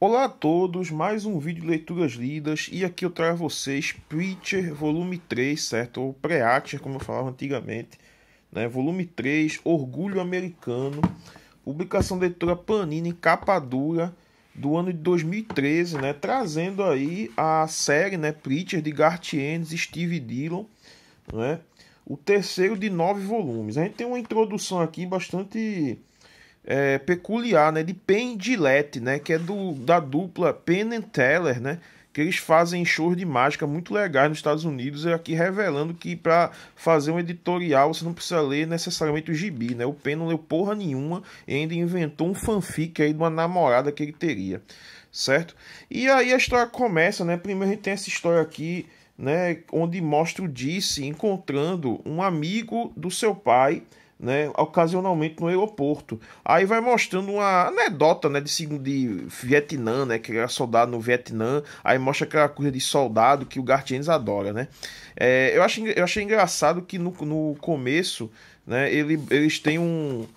Olá a todos, mais um vídeo de leituras lidas e aqui eu trago a vocês Preacher volume 3, certo? Ou Preacher, como eu falava antigamente, né? Volume 3, Orgulho Americano, publicação da editora Panini, capa dura, do ano de 2013, né? Trazendo aí a série, né? Preacher de Garth Ennis e Steve Dillon, né? O terceiro de 9 volumes. A gente tem uma introdução aqui bastante peculiar, né, de Penn Jillette, né, que é da dupla Penn and Teller, né, que eles fazem shows de mágica muito legais nos Estados Unidos, e aqui revelando que para fazer um editorial você não precisa ler necessariamente o gibi, né, o Penn não leu porra nenhuma e ainda inventou um fanfic aí de uma namorada que ele teria, certo? E aí a história começa, né, primeiro a gente tem essa história aqui, né, onde mostra o Disse encontrando um amigo do seu pai, né, ocasionalmente no aeroporto. Aí vai mostrando uma anedota, né, de Vietnã, né, que era soldado no Vietnã. Aí mostra aquela coisa de soldado que o Garth Ennis adora, né. Eu achei engraçado que no começo, né, eles têm um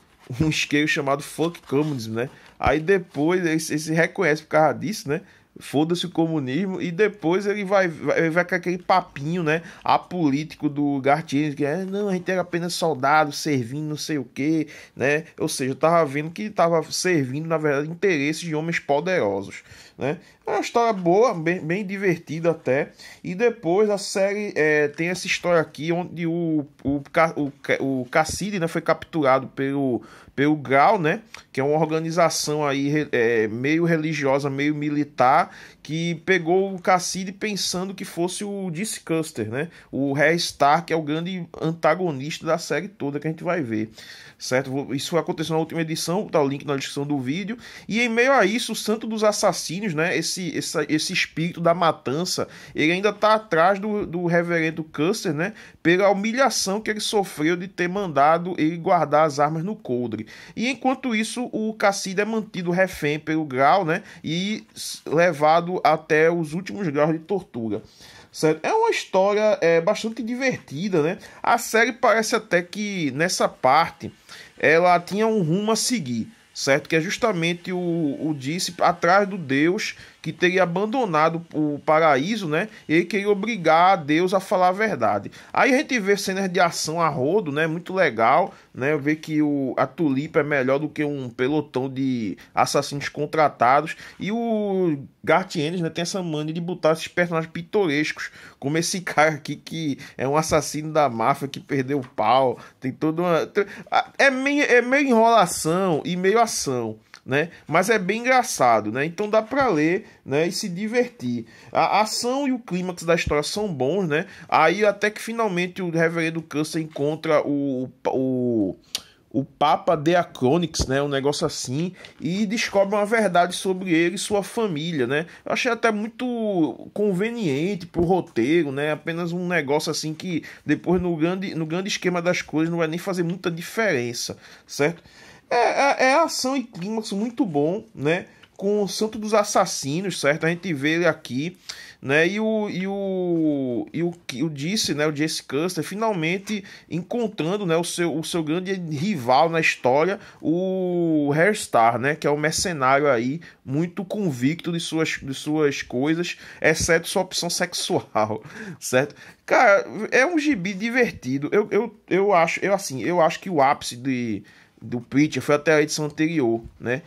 isqueiro chamado Fuck Communism, né. Aí depois eles se reconhecem por causa disso, né. Foda-se o comunismo, e depois ele vai com aquele papinho, né, apolítico do Garth Ennis, que não, a gente era apenas soldado servindo não sei o que, né, ou seja, eu tava vendo que tava servindo, na verdade, interesses de homens poderosos, né. É uma história boa, bem divertida até, e depois a série tem essa história aqui, onde o Cassidy, né, foi capturado pelo Grau, né, que é uma organização aí meio religiosa, meio militar, que pegou o Cassidy pensando que fosse o Disse Custer, né, o Harry Stark, que é o grande antagonista da série toda que a gente vai ver, certo? Isso aconteceu na última edição, tá o link na descrição do vídeo, e em meio a isso, o Santo dos Assassinos, né, esse espírito da matança, ele ainda tá atrás do reverendo Custer, né, pela humilhação que ele sofreu de ter mandado ele guardar as armas no coldre. E enquanto isso, o Cassidy é mantido refém pelo Grau, né, e levado até os últimos graus de tortura. Certo? É uma história bastante divertida, né? A série parece até que nessa parte ela tinha um rumo a seguir, certo? Que é justamente o Disse atrás do Deus que teria abandonado o paraíso, né? Ele queria obrigar a Deus a falar a verdade. Aí a gente vê cenas de ação a rodo, né? Muito legal, né? Ver que a Tulipa é melhor do que um pelotão de assassinos contratados. E o Garth Ennis, né, tem essa mania de botar esses personagens pitorescos, como esse cara aqui que é um assassino da máfia que perdeu o pau. Tem toda uma... É meio enrolação e meio ação, né? Mas é bem engraçado, né? Então dá para ler, né, e se divertir. A ação e o clímax da história são bons, né? Aí até que finalmente o reverendo Custer encontra o Papa Deacronix, né, um negócio assim, e descobre uma verdade sobre ele e sua família, né? Eu achei até muito conveniente pro roteiro, né? Apenas um negócio assim que depois no grande esquema das coisas não vai nem fazer muita diferença, certo? É ação e clímax muito bom, né? Com o Santo dos Assassinos, certo? A gente vê ele aqui, né? O Disse, né? O Jesse Custer finalmente encontrando, né? O seu grande rival na história, o Harry Stark, né? Que é um mercenário aí muito convicto de suas coisas, exceto sua opção sexual, certo? Cara, é um gibi divertido. Eu acho que o ápice do Preacher foi até a edição anterior, né?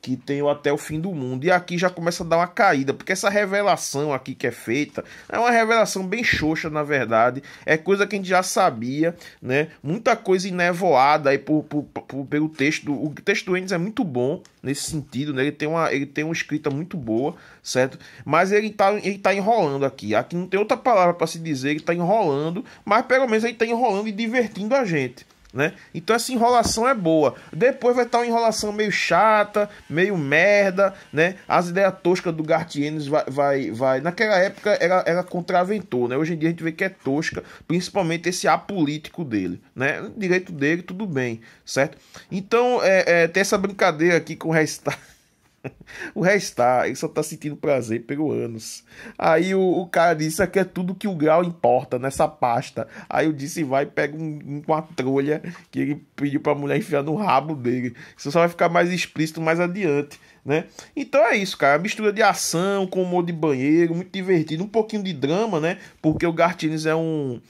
Que tem o Até o Fim do Mundo. E aqui já começa a dar uma caída, porque essa revelação aqui que é feita é uma revelação bem xoxa, na verdade. É coisa que a gente já sabia, né? Muita coisa enevoada aí pelo texto. O texto do Ennis é muito bom nesse sentido, né? Ele tem uma escrita muito boa, certo? Mas ele tá enrolando aqui. Aqui não tem outra palavra para se dizer, ele tá enrolando, mas pelo menos ele tá enrolando e divertindo a gente, né? Então essa enrolação é boa. Depois vai estar uma enrolação meio chata, meio merda, né? As ideias toscas do Garth Ennis vai. Naquela época era contraventor, né? Hoje em dia a gente vê que é tosca, principalmente esse apolítico dele, né? Direito dele, tudo bem, certo? Então tem essa brincadeira aqui com o Restart. O restar, ele só tá sentindo prazer pelo ânus. Aí o cara disse, isso aqui é tudo que o grau importa nessa pasta. Aí eu disse, vai e pega uma trolha que ele pediu pra mulher enfiar no rabo dele. Isso só vai ficar mais explícito mais adiante, né? Então é isso, cara. Mistura de ação com humor de banheiro, muito divertido. Um pouquinho de drama, né? Porque o Garth Ennis é um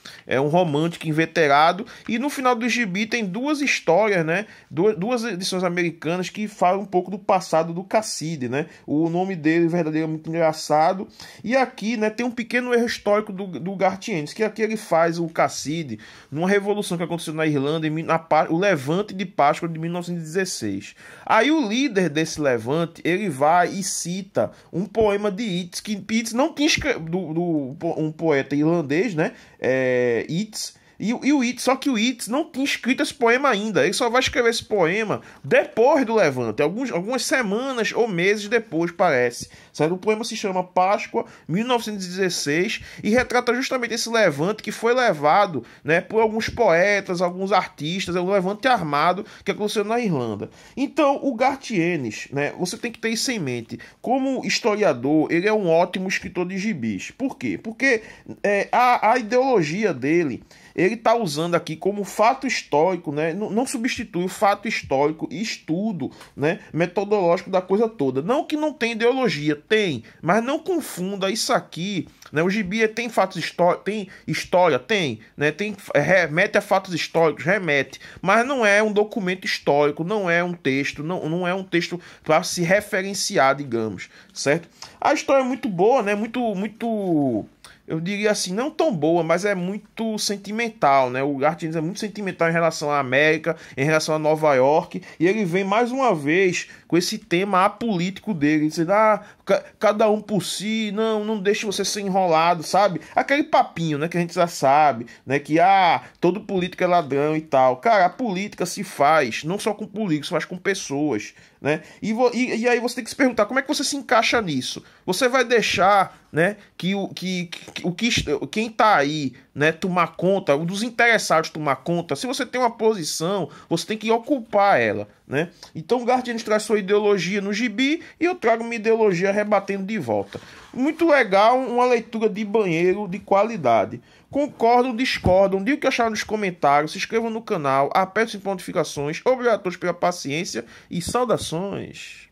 romântico inveterado. E no final do gibi tem duas histórias, né? Duas edições americanas que falam um pouco do passado do Casside, né? O nome dele verdadeiro é muito engraçado. E aqui, né, tem um pequeno erro histórico do Garth Ennis, que aqui ele faz o Casside numa revolução que aconteceu na Irlanda, o Levante de Páscoa de 1916. Aí o líder desse levante, ele vai e cita um poema de Yeats, que Yeats não tinha escrito, um poeta irlandês, né? Yeats. E o Yeats, só que o Yeats não tinha escrito esse poema ainda. Ele só vai escrever esse poema depois do Levante, algumas semanas ou meses depois, parece. Certo? O poema se chama Páscoa, 1916, e retrata justamente esse levante que foi levado, né, por alguns poetas, alguns artistas, um levante armado que aconteceu na Irlanda. Então, o Garth Ennis, né, você tem que ter isso em mente. Como historiador, ele é um ótimo escritor de gibis. Por quê? Porque a ideologia dele, ele está usando aqui como fato histórico, né? Não substitui o fato histórico e estudo, né, metodológico da coisa toda. Não que não tem ideologia, tem, mas não confunda isso aqui, né? O gibi tem fatos históricos, tem história, tem, né? Remete a fatos históricos, remete, mas não é um documento histórico, não é um texto, não é um texto para se referenciar, digamos, certo? A história é muito boa, né? Muito, eu diria assim, não tão boa, mas é muito sentimental, né? O Garth Ennis é muito sentimental em relação à América, em relação a Nova York, e ele vem mais uma vez com esse tema apolítico dele, dizendo, cada um por si, não deixe você ser enrolado, sabe? Aquele papinho, né, que a gente já sabe, né, que, todo político é ladrão e tal. Cara, a política se faz, não só com políticos, se faz com pessoas, né? E aí você tem que se perguntar, como é que você se encaixa nisso? Você vai deixar, né, quem tá aí, né, tomar conta, dos interessados tomar conta? Se você tem uma posição, você tem que ocupar ela, né? Então o Garth Ennis traz sua ideologia no gibi e eu trago minha ideologia rebatendo de volta. Muito legal, uma leitura de banheiro de qualidade. Concordam, discordam, digam o que acharam nos comentários, se inscrevam no canal, apertem as notificações. Obrigado a todos pela paciência e saudações.